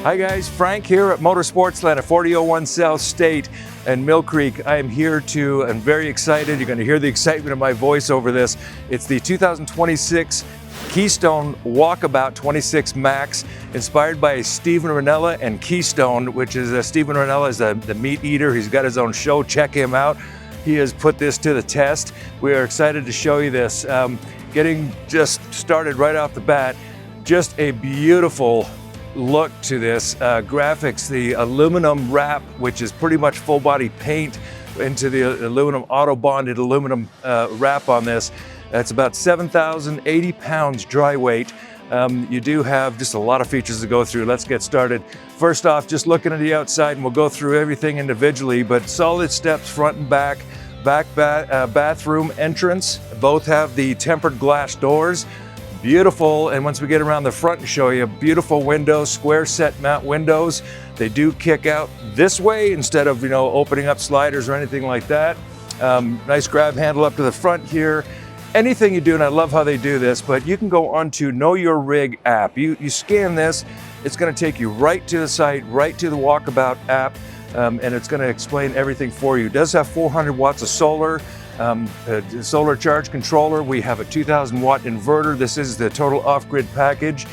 Hi guys, Frank here at Motor Sportsland at 4001 South State and Millcreek. I am here I'm very excited. You're going to hear the excitement of my voice over this. It's the 2026 Keystone Walkabout 26MAX, inspired by Steven Rinella and Keystone, which is Steven Rinella is the meat eater. He's got his own show. Check him out. He has put this to the test. We are excited to show you this. Getting just started right off the bat, just a beautiful look to this. Graphics, the aluminum wrap, which is pretty much full body paint into the aluminum, auto bonded aluminum wrap on this. That's about 7,080 pounds dry weight. You do have just a lot of features to go through. Let's get started. First off, just looking at the outside, and we'll go through everything individually, but solid steps front and back. Bathroom entrance. Both have the tempered glass doors. Beautiful, and once we get around the front and show you, beautiful windows, square set mount windows. They do kick out this way instead of, opening up sliders or anything like that. Nice grab handle up to the front here. Anything you do, and I love how they do this, but you can go onto Know Your Rig app. You scan this, it's gonna take you right to the site, right to the Walkabout app, and it's gonna explain everything for you. It does have 400 watts of solar, solar charge controller. We have a 2,000 watt inverter. This is the total off-grid package.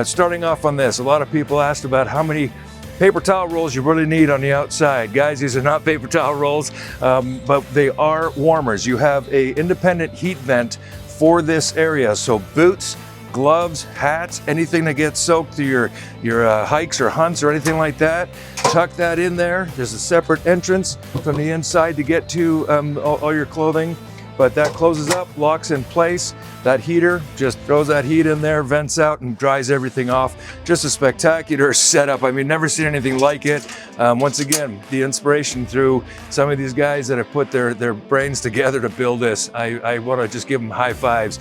Starting off on this, a lot of people asked about how many paper towel rolls you really need on the outside. Guys, these are not paper towel rolls, but they are warmers. You have a independent heat vent for this area. So boots, gloves, hats, anything that gets soaked through your hikes or hunts or anything like that, tuck that in there. There's a separate entrance from the inside to get to all your clothing, but that closes up, locks in place. That heater just throws that heat in there, vents out, and dries everything off. Just a spectacular setup. I mean, never seen anything like it. Once again, the inspiration through some of these guys that have put their brains together to build this. I want to just give them high fives.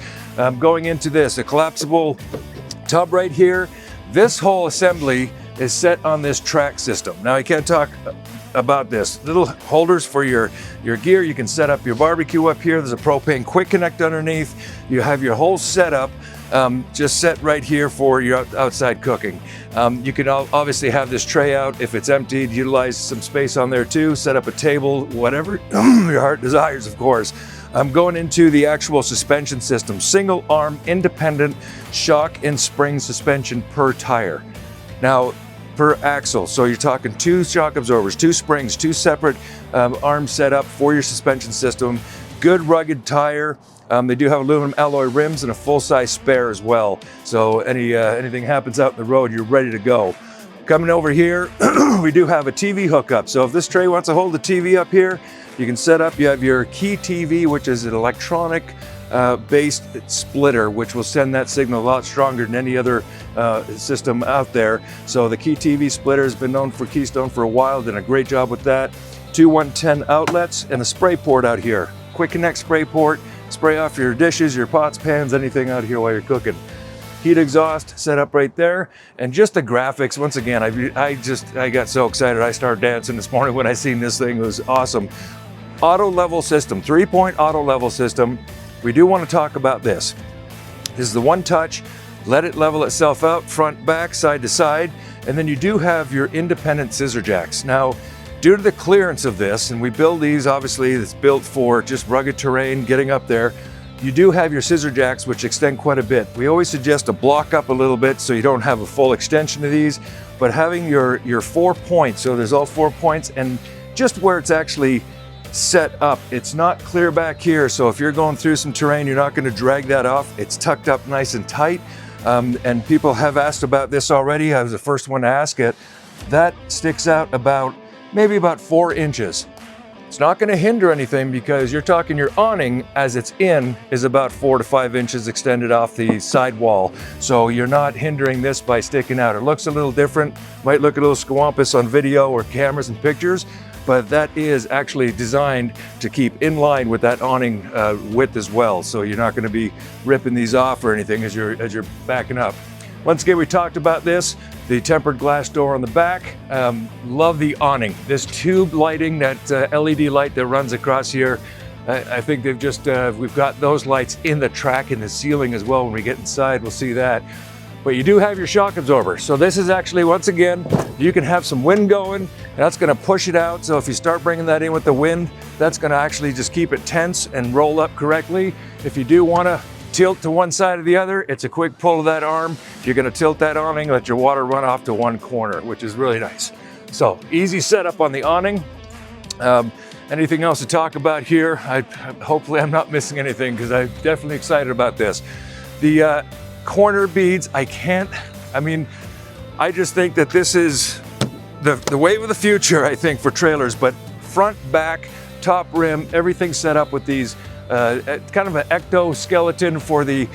Going into this, a collapsible tub right here. This whole assembly is set on this track system. Now, I can't talk about this. Little holders for your gear. You can set up your barbecue up here. There's a propane quick connect underneath. You have your whole setup just set right here for your outside cooking. You can obviously have this tray out if it's emptied, utilize some space on there too, set up a table, whatever your heart desires, of course. I'm going into the actual suspension system. Single arm, independent shock and spring suspension per tire. Now, per axle. So you're talking 2 shock absorbers, 2 springs, 2 separate arms set up for your suspension system. Good rugged tire. They do have aluminum alloy rims and a full-size spare as well. So anything happens out in the road, you're ready to go. Coming over here, we do have a TV hookup. So if this tray wants to hold the TV up here, you can set up, you have your key TV, which is an electronic based splitter, which will send that signal a lot stronger than any other system out there. So the key TV splitter has been known for Keystone for a while, done a great job with that. 2 110 outlets and a spray port out here. Quick connect spray port, spray off your dishes, your pots, pans, anything out here while you're cooking. Heat exhaust set up right there, and just the graphics. Once again, I got so excited. I started dancing this morning when I seen this thing. It was awesome. Auto level system, 3-point auto level system. We do want to talk about this. This is the one touch, let it level itself out, front, back, side to side, and then you do have your independent scissor jacks. Now, due to the clearance of this, and we build these, obviously, it's built for just rugged terrain, getting up there, you do have your scissor jacks, which extend quite a bit. We always suggest to block up a little bit so you don't have a full extension of these, but having your 4 points, so there's all 4 points, and just where it's actually set up, it's not clear back here, so if you're going through some terrain, you're not going to drag that off. It's tucked up nice and tight, and people have asked about this already. I was the first one to ask it. That sticks out maybe about 4 inches. It's not going to hinder anything because you're talking your awning as it's in is about 4 to 5 inches extended off the side wall, so you're not hindering this by sticking out. It looks a little different, might look a little squampus on video or cameras and pictures, but that is actually designed to keep in line with that awning width as well. So you're not going to be ripping these off or anything as you're backing up. Once again, we talked about this, the tempered glass door on the back. Love the awning. This tube lighting, that LED light that runs across here, I think they've we've got those lights in the track in the ceiling as well. When we get inside, we'll see that. but you do have your shock absorber. So this is actually, once again, you can have some wind going, and that's gonna push it out. So if you start bringing that in with the wind, that's gonna actually just keep it tense and roll up correctly. If you do wanna tilt to one side or the other, it's a quick pull of that arm. You're gonna tilt that awning, let your water run off to one corner, which is really nice. So easy setup on the awning. Anything else to talk about here? Hopefully I'm not missing anything, because I'm definitely excited about this. The corner beads, I just think that this is the wave of the future, I think, for trailers. But front, back, top rim, everything set up with these kind of an ectoskeleton for the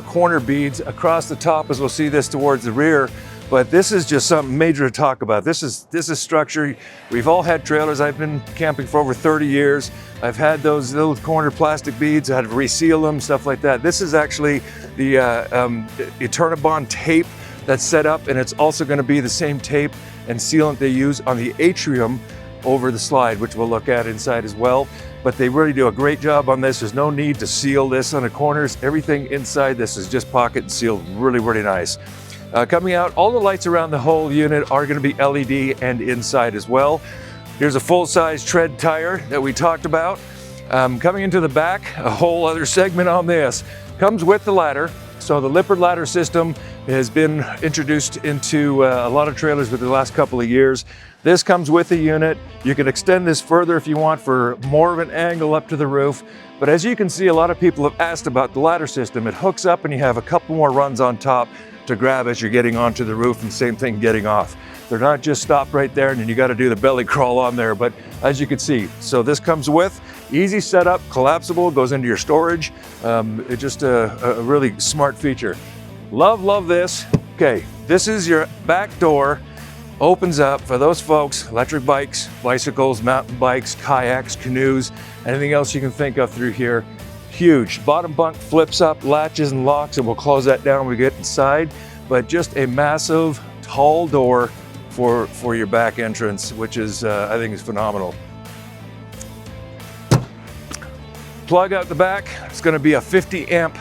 corner beads across the top, as we'll see this towards the rear. But this is just something major to talk about. This is structure. We've all had trailers. I've been camping for over 30 years. I've had those little corner plastic beads. I had to reseal them, stuff like that. This is actually the Eternabond tape that's set up, and it's also going to be the same tape and sealant they use on the Atrium over the slide, which we'll look at inside as well. But they really do a great job on this. There's no need to seal this on the corners. Everything inside this is just pocket and sealed, really, really nice. Coming out, all the lights around the whole unit are going to be LED and inside as well. Here's a full-size tread tire that we talked about. Coming into the back, a whole other segment on this. Comes with the ladder. So the Lippert ladder system has been introduced into a lot of trailers within the last couple of years. This comes with the unit. You can extend this further if you want for more of an angle up to the roof. But as you can see, a lot of people have asked about the ladder system. It hooks up and you have a couple more runs on top to grab as you're getting onto the roof, and same thing getting off. They're not just stopped right there and then you got to do the belly crawl on there, but as you can see, so this comes with easy setup, collapsible, goes into your storage. It's just a really smart feature. Love this. Okay, this is your back door. Opens up for those folks, electric bikes, bicycles, mountain bikes, kayaks, canoes, anything else you can think of through here. Huge. Bottom bunk flips up, latches and locks, and we'll close that down when we get inside. But just a massive, tall door for your back entrance, which is, I think is phenomenal. Plug out the back. It's going to be a 50 amp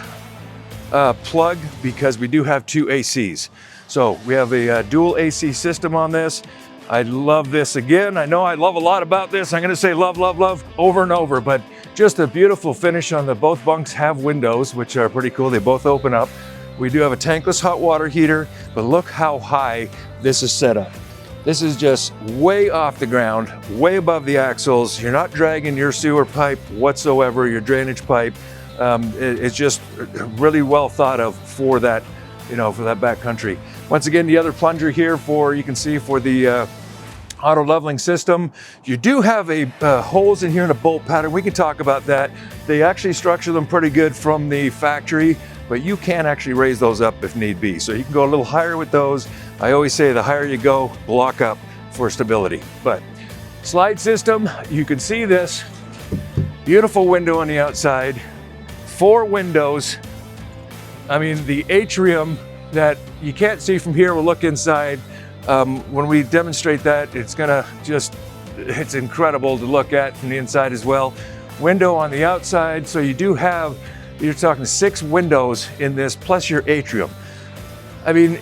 plug, because we do have two ACs. So we have a dual AC system on this. I love this again. I know I love a lot about this. I'm going to say love over and over, but just a beautiful finish on the both bunks have windows, which are pretty cool. They both open up. We do have a tankless hot water heater, but look how high this is set up. This is just way off the ground, way above the axles. You're not dragging your sewer pipe whatsoever, your drainage pipe. It's just really well thought of for that, for that backcountry. Once again, the other plunger here you can see for the auto leveling system. You do have holes in here in a bolt pattern. We can talk about that. They actually structure them pretty good from the factory, but you can actually raise those up if need be. So you can go a little higher with those. I always say the higher you go, block up for stability. But slide system, you can see this beautiful window on the outside, 4 windows. I mean, the Atrium that you can't see from here, we'll look inside. When we demonstrate that, it's incredible to look at from the inside as well. Window on the outside, so you're talking 6 windows in this, plus your Atrium. I mean,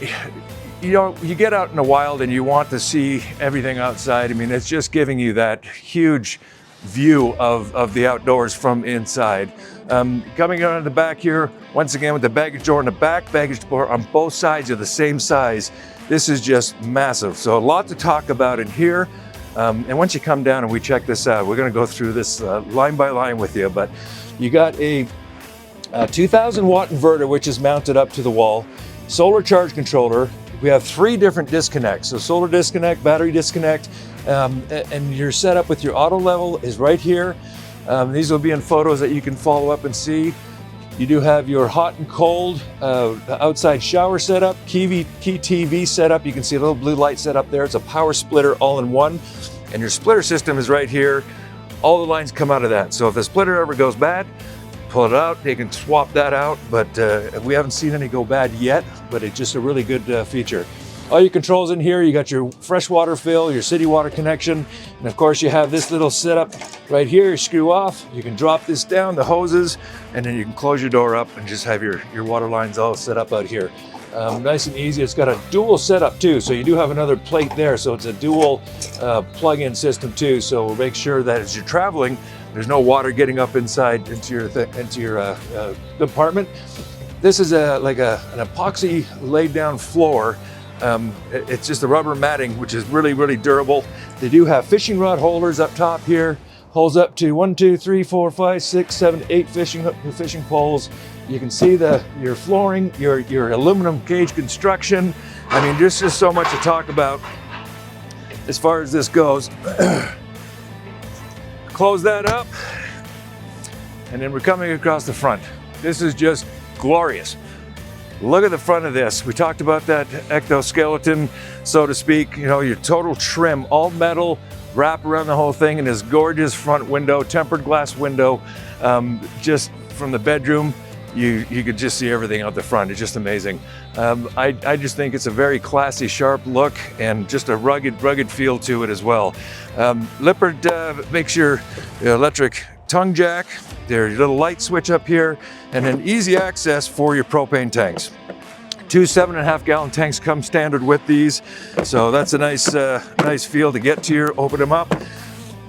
you get out in the wild and you want to see everything outside. I mean, it's just giving you that huge view of the outdoors from inside. Coming out of the back here, once again with the baggage door in the back, baggage door on both sides are the same size. This is just massive. So a lot to talk about in here. And once you come down and we check this out, we're gonna go through this line by line with you, but you got a 2000 watt inverter, which is mounted up to the wall, solar charge controller. We have 3 different disconnects. So solar disconnect, battery disconnect, and your setup with your auto level is right here. These will be in photos that you can follow up and see. You do have your hot and cold outside shower setup, key TV setup. You can see a little blue light set up there. It's a power splitter all in one. And your splitter system is right here. All the lines come out of that. So if the splitter ever goes bad, pull it out. They can swap that out, but we haven't seen any go bad yet, but it's just a really good feature. All your controls in here, you got your freshwater fill, your city water connection, and of course you have this little setup right here. You screw off, you can drop this down, the hoses, and then you can close your door up and just have your water lines all set up out here. Nice and easy. It's got a dual setup too, so you do have another plate there, so it's a dual plug-in system too. So make sure that as you're traveling, there's no water getting up inside into your compartment. This is like an epoxy laid down floor. It's just a rubber matting, which is really, really durable. They do have fishing rod holders up top here. Holds up to 1, 2, 3, 4, 5, 6, 7, 8 fishing poles. You can see your flooring, your aluminum cage construction. I mean, there's just so much to talk about as far as this goes. Close that up, and then we're coming across the front. This is just glorious. Look at the front of this. We talked about that exoskeleton, so to speak. You know, your total trim, all metal, wrap around the whole thing, and this gorgeous front window, tempered glass window. Just from the bedroom, you could just see everything out the front. It's just amazing. I just think it's a very classy, sharp look and just a rugged feel to it as well. Lippert makes your electric tongue jack, there's a little light switch up here, and then easy access for your propane tanks. 2 7.5 gallon tanks come standard with these, so that's a nice feel to get to open them up.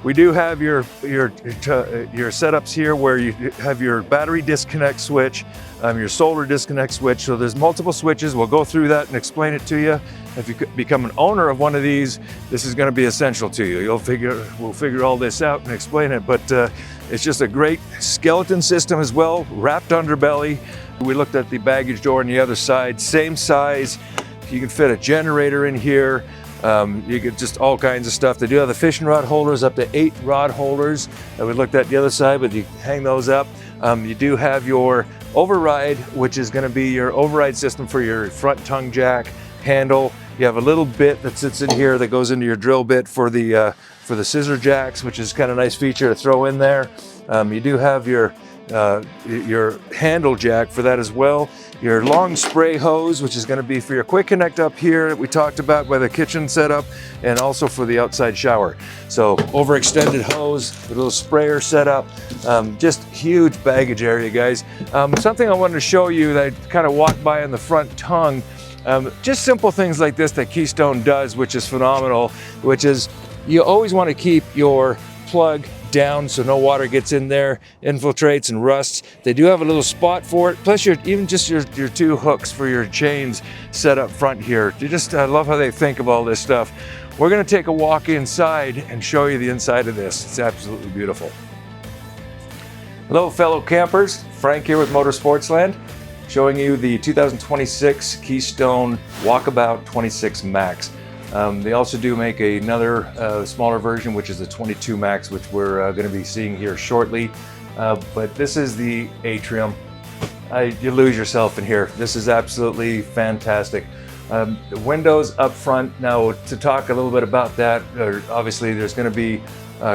We do have your setups here where you have your battery disconnect switch, your solar disconnect switch. So there's multiple switches. We'll go through that and explain it to you. If you become an owner of one of these, this is going to be essential to you. We'll figure all this out and explain it. But it's just a great skeleton system as well, wrapped underbelly. We looked at the baggage door on the other side, same size. You can fit a generator in here. You get just all kinds of stuff. They do have the fishing rod holders, up to 8 rod holders that we looked at the other side, but you hang those up. You do have your override, which is going to be your override system for your front tongue jack handle. You have a little bit that sits in here that goes into your drill bit for the scissor jacks, which is kind of a nice feature to throw in there. You do have your handle jack for that as well. Your long spray hose, which is going to be for your quick connect up here that we talked about by the kitchen setup, and also for the outside shower. So overextended hose, a little sprayer setup, just huge baggage area, guys. Something I wanted to show you that I kind of walked by on the front tongue, just simple things like this that Keystone does, which is phenomenal, which is you always want to keep your plug down so no water gets in there, infiltrates and rusts. They do have a little spot for it, plus even just your 2 hooks for your chains set up front here. I love how they think of all this stuff. We're going to take a walk inside and show you the inside of this. It's absolutely beautiful. Hello fellow campers, Frank here with Motor Sportsland, showing you the 2026 Keystone Walkabout 26MAX. They also do make another smaller version, which is the 22MAX, which we're going to be seeing here shortly. But this is the Atrium. You lose yourself in here. This is absolutely fantastic. The windows up front. Now, to talk a little bit about that, obviously there's going to be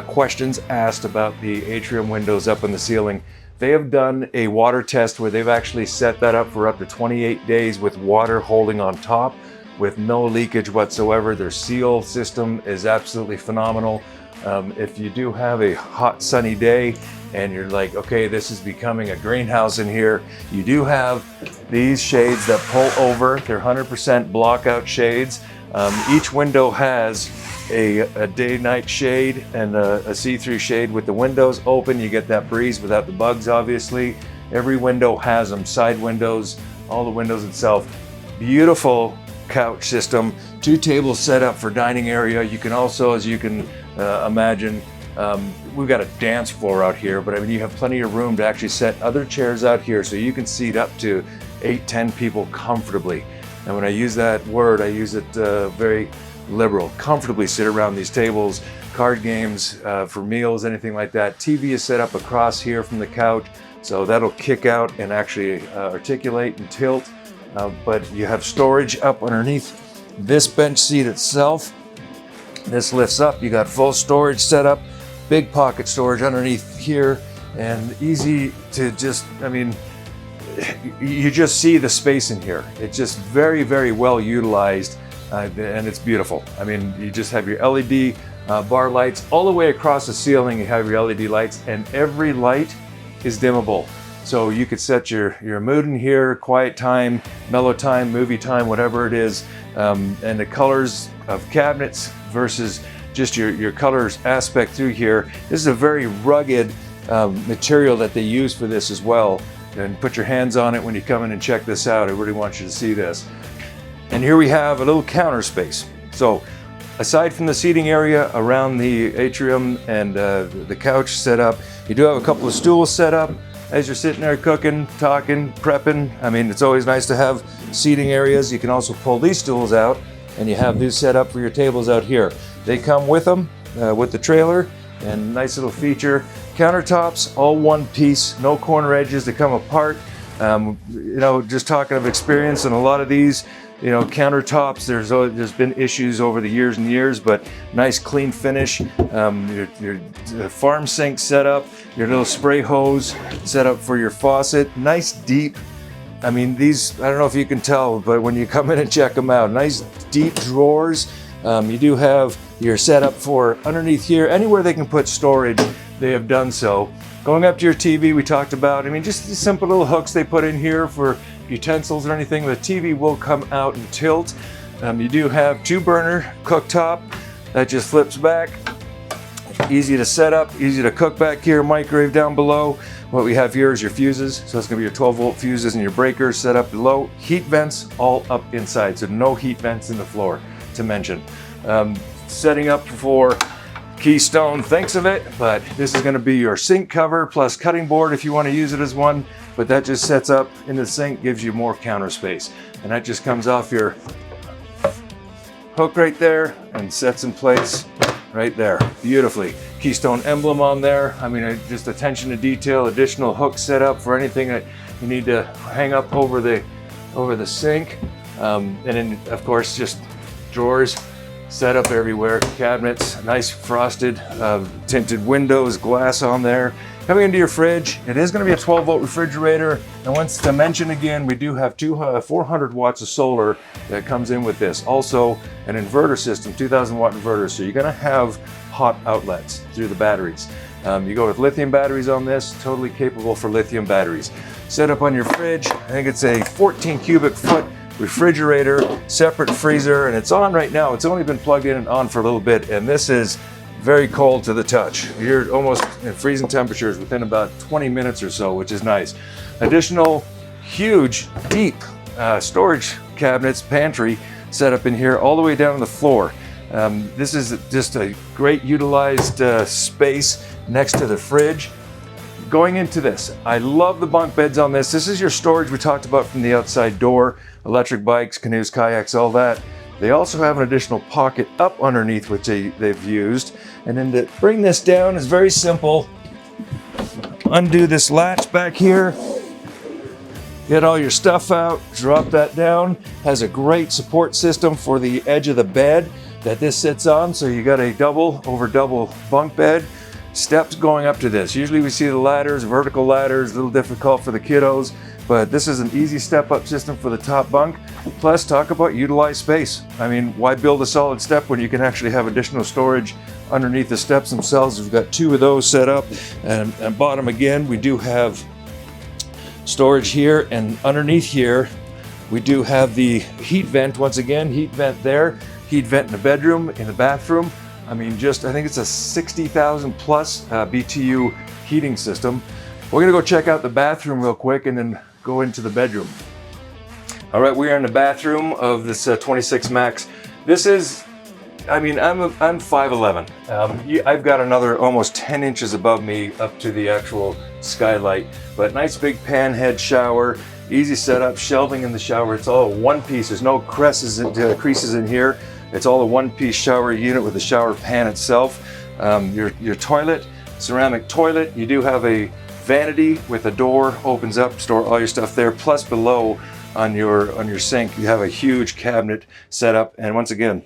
questions asked about the Atrium windows up in the ceiling. They have done a water test where they've actually set that up for up to 28 days with water holding on top, with no leakage whatsoever. Their seal system is absolutely phenomenal. If you do have a hot sunny day and you're like, okay, this is becoming a greenhouse in here, you do have these shades that pull over. They're 100% blockout shades. Each window has a day-night shade and a see-through shade. With the windows open, you get that breeze without the bugs, obviously. Every window has them, side windows, all the windows itself. Beautiful couch system, 2 tables set up for dining area. You can also, as you can imagine, we've got a dance floor out here, but I mean, you have plenty of room to actually set other chairs out here, so you can seat up to 8-10 people comfortably. And when I use that word, I use it very liberal. Comfortably sit around these tables, card games, for meals, anything like that. TV is set up across here from the couch, so that'll kick out and actually articulate and tilt. But you have storage up underneath this bench seat itself. This lifts up, you got full storage set up, big pocket storage underneath here, and easy to just, I mean, you just see the space in here. It's just very, very well utilized, and it's beautiful. I mean, you just have your LED bar lights all the way across the ceiling. You have your LED lights, and every light is dimmable. So you could set your mood in here, quiet time, mellow time, movie time, whatever it is. And the colors of cabinets versus just your colors aspect through here. This is a very rugged material that they use for this as well. And put your hands on it when you come in and check this out. I really want you to see this. And here we have a little counter space. So aside from the seating area around the atrium and the couch set up, you do have a couple of stools set up as you're sitting there cooking, talking, prepping. I mean, it's always nice to have seating areas. You can also pull these stools out and you have these set up for your tables out here. They come with them, with the trailer, and nice little feature. Countertops, all one piece, no corner edges that come apart. You know, just talking of experience and a lot of these, you know, countertops, there's been issues over the years and years, but nice clean finish. Your farm sink setup, your little spray hose set up for your faucet, nice deep. I mean, these, I don't know if you can tell, but when you come in and check them out, nice deep drawers. You do have your setup for underneath here, anywhere they can put storage, they have done so. Going up to your TV, we talked about, I mean, just the simple little hooks they put in here for utensils or anything. The TV will come out and tilt. You do have 2-burner cooktop that just flips back. Easy to set up, easy to cook back here, microwave down below. What we have here is your fuses. So it's gonna be your 12-volt fuses and your breakers set up below. Heat vents all up inside, so no heat vents in the floor to mention. Setting up for Keystone thinks of it, but this is going to be your sink cover plus cutting board if you want to use it as one, but that just sets up in the sink, gives you more counter space, and that just comes off your hook right there and sets in place right there beautifully. Keystone emblem on there. I mean, just attention to detail, additional hook set up for anything that you need to hang up over the sink, and then of course just drawers set up everywhere, cabinets, nice frosted tinted windows, glass on there. Coming into your fridge, it is going to be a 12-volt refrigerator, and once to mention again, we do have 400 watts of solar that comes in with this. Also an inverter system, 2,000 watt inverter, so you're going to have hot outlets through the batteries. You go with lithium batteries on this, totally capable for lithium batteries. Set up on your fridge, I think it's a 14 cubic foot refrigerator, separate freezer, and it's on right now. It's only been plugged in and on for a little bit, and this is very cold to the touch. You're almost in freezing temperatures within about 20 minutes or so, which is nice. Additional huge, deep storage cabinets, pantry set up in here all the way down to the floor. This is just a great utilized space next to the fridge. Going into this, I love the bunk beds on this. This is your storage we talked about from the outside door, electric bikes, canoes, kayaks, all that. They also have an additional pocket up underneath, which they've used. And then to bring this down is very simple. Undo this latch back here, get all your stuff out, drop that down. Has a great support system for the edge of the bed that this sits on. So you got a double over double bunk bed. Steps going up to this. Usually we see the ladders, vertical ladders, a little difficult for the kiddos, but this is an easy step up system for the top bunk. Plus, talk about utilized space. I mean, why build a solid step when you can actually have additional storage underneath the steps themselves? We've got 2 of those set up, and bottom again, we do have storage here, and underneath here, we do have the heat vent. Once again, heat vent there, heat vent in the bedroom, in the bathroom. I mean, I think it's a 60,000 plus BTU heating system. We're gonna go check out the bathroom real quick and then go into the bedroom. All right, we are in the bathroom of this 26MAX. This is, I mean, I'm 5'11". I've got another almost 10 inches above me up to the actual skylight, but nice big pan head shower, easy setup, shelving in the shower. It's all one piece, there's no creases in here. It's all a one-piece shower unit with the shower pan itself. Your toilet, ceramic toilet. You do have a vanity with a door, opens up, store all your stuff there. Plus below on your sink, you have a huge cabinet set up. And once again,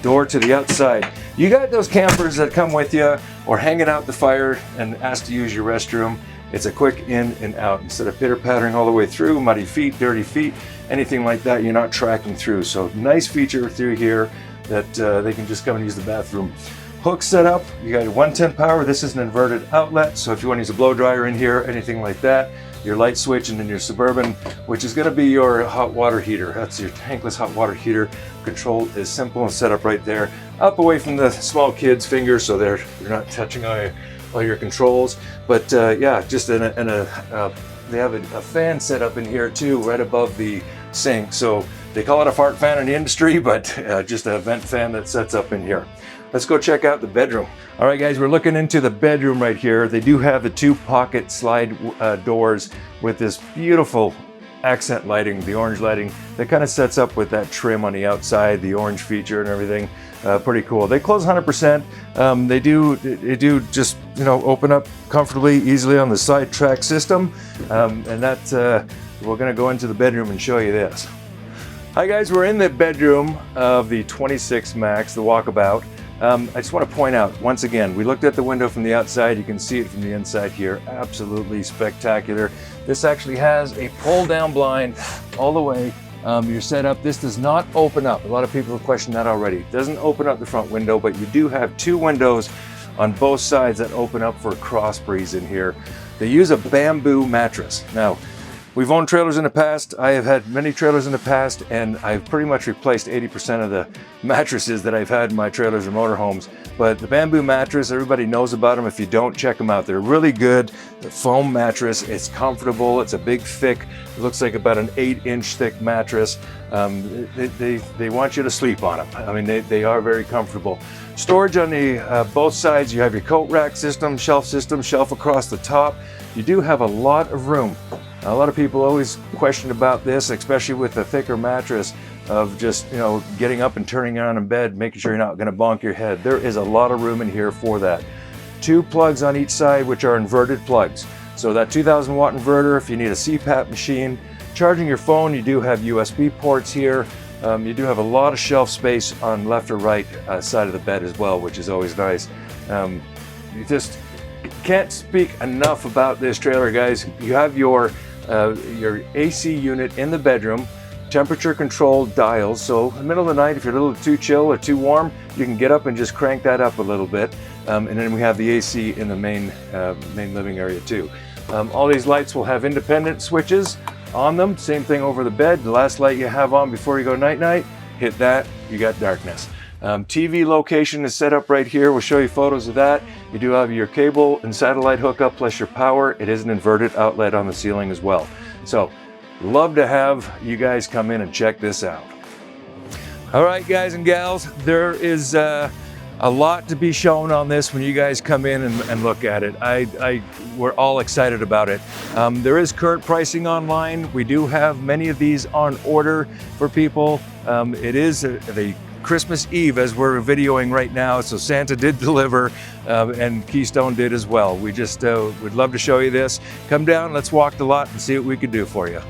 door to the outside. You got those campers that come with you or hanging out the fire and ask to use your restroom. It's a quick in and out. Instead of pitter-pattering all the way through, muddy feet, dirty feet, anything like that, you're not tracking through. So nice feature through here that they can just come and use the bathroom. Hook set up, you got a 110 power. This is an inverted outlet, so if you want to use a blow dryer in here, anything like that, your light switch, and then your Suburban, which is going to be your hot water heater. That's your tankless hot water heater. Control is simple and set up right there, up away from the small kids' fingers, so you're not touching all your controls. But yeah, just they have a fan set up in here too, right above the sink. So they call it a fart fan in the industry, but just a vent fan that sets up in here. Let's go check out the bedroom. All right, guys, we're looking into the bedroom right here. They do have the 2 pocket slide doors with this beautiful accent lighting, the orange lighting that kind of sets up with that trim on the outside, the orange feature and everything. Pretty cool. They close 100%. They do just, you know, open up comfortably, easily on the side track system. And that's, we're gonna go into the bedroom and show you this. Hi guys, we're in the bedroom of the 26MAX, the Walkabout. I just want to point out, once again, we looked at the window from the outside. You can see it from the inside here. Absolutely spectacular. This actually has a pull-down blind all the way. You're set up. This does not open up. A lot of people have questioned that already. It doesn't open up the front window, but you do have 2 windows on both sides that open up for cross breeze in here. They use a bamboo mattress. Now, we've owned trailers in the past. I have had many trailers in the past, and I've pretty much replaced 80% of the mattresses that I've had in my trailers or motorhomes. But the bamboo mattress, everybody knows about them. If you don't, check them out. They're really good. The foam mattress, it's comfortable. It's a big, thick, it looks like about an 8-inch thick mattress. They want you to sleep on them. I mean, they are very comfortable. Storage on the both sides. You have your coat rack system, shelf across the top. You do have a lot of room. A lot of people always question about this, especially with the thicker mattress, of just, you know, getting up and turning around in bed, making sure you're not going to bonk your head. There is a lot of room in here for that. 2 plugs on each side, which are inverted plugs. So that 2,000 watt inverter, if you need a CPAP machine, charging your phone, you do have USB ports here. You do have a lot of shelf space on left or right side of the bed as well, which is always nice. You just can't speak enough about this trailer, guys. You have your AC unit in the bedroom, temperature controlled dials. So in the middle of the night, if you're a little too chill or too warm, you can get up and just crank that up a little bit. And then we have the AC in the main living area too. All these lights will have independent switches on them. Same thing over the bed. The last light you have on before you go night-night, hit that, you got darkness. TV location is set up right here. We'll show you photos of that. You do have your cable and satellite hookup plus your power. It is an inverted outlet on the ceiling as well. So love to have you guys come in and check this out. All right, guys and gals, there is a lot to be shown on this when you guys come in and look at it. We're all excited about it. There is current pricing online. We do have many of these on order for people. It is the Christmas Eve as we're videoing right now, so Santa did deliver and Keystone did as well. We just would love to show you this. Come down, let's walk the lot and see what we can do for you.